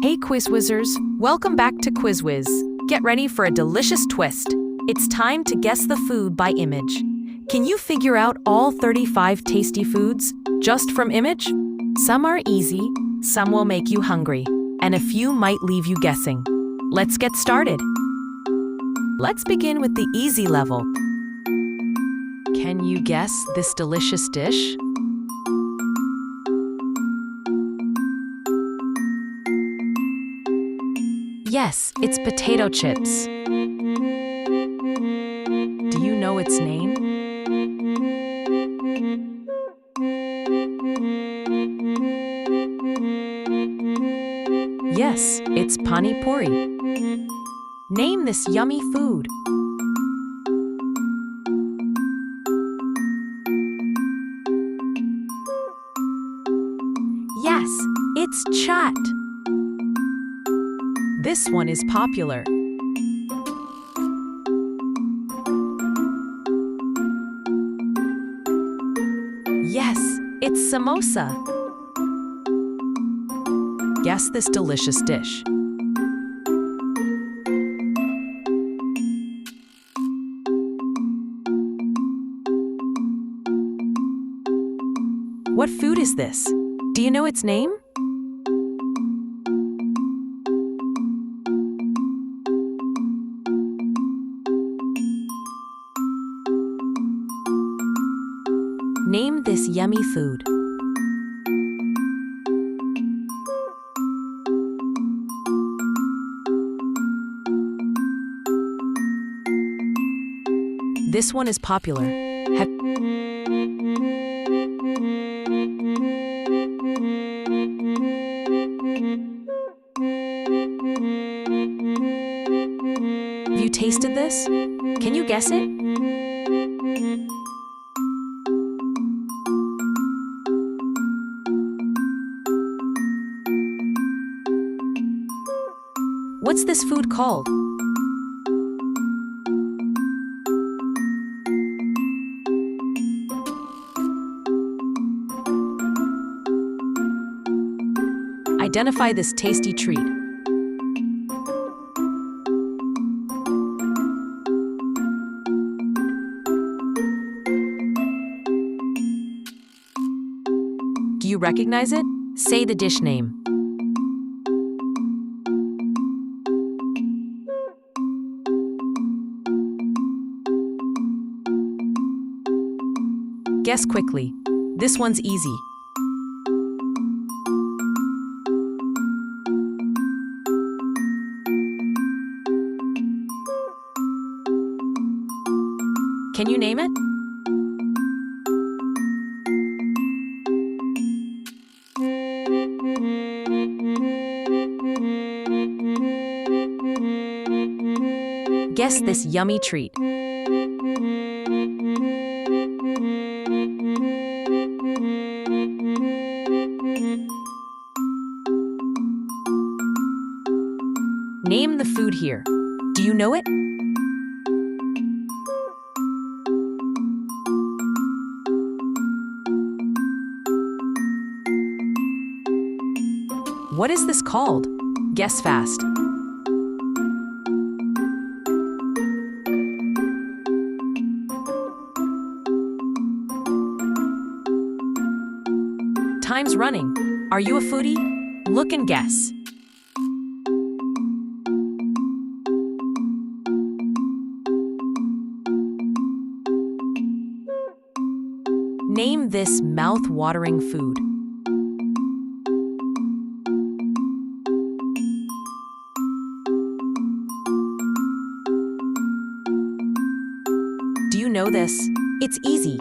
Hey QuizWizzers, welcome back to QuizWiz. Get ready for a delicious twist. It's time to guess the food by image. Can you figure out all 35 tasty foods just from image? Some are easy, some will make you hungry, and a few might leave you guessing. Let's get started. Let's begin with the easy level. Can you guess this delicious dish? Yes, it's potato chips. Do you know its name? Yes, it's pani puri. Name this yummy food. Yes, it's chaat. This one is popular. Yes, it's samosa. Guess this delicious dish. What food is this? Do you know its name? Name this yummy food. This one is popular. Have you tasted this? Can you guess it? What's this food called? Identify this tasty treat. Do you recognize it? Say the dish name. Guess quickly. This one's easy. Can you name it? Guess this yummy treat. Name the food here. Do you know it? What is this called? Guess fast. Time's running. Are you a foodie? Look and guess. Name this mouth-watering food. Do you know this? It's easy.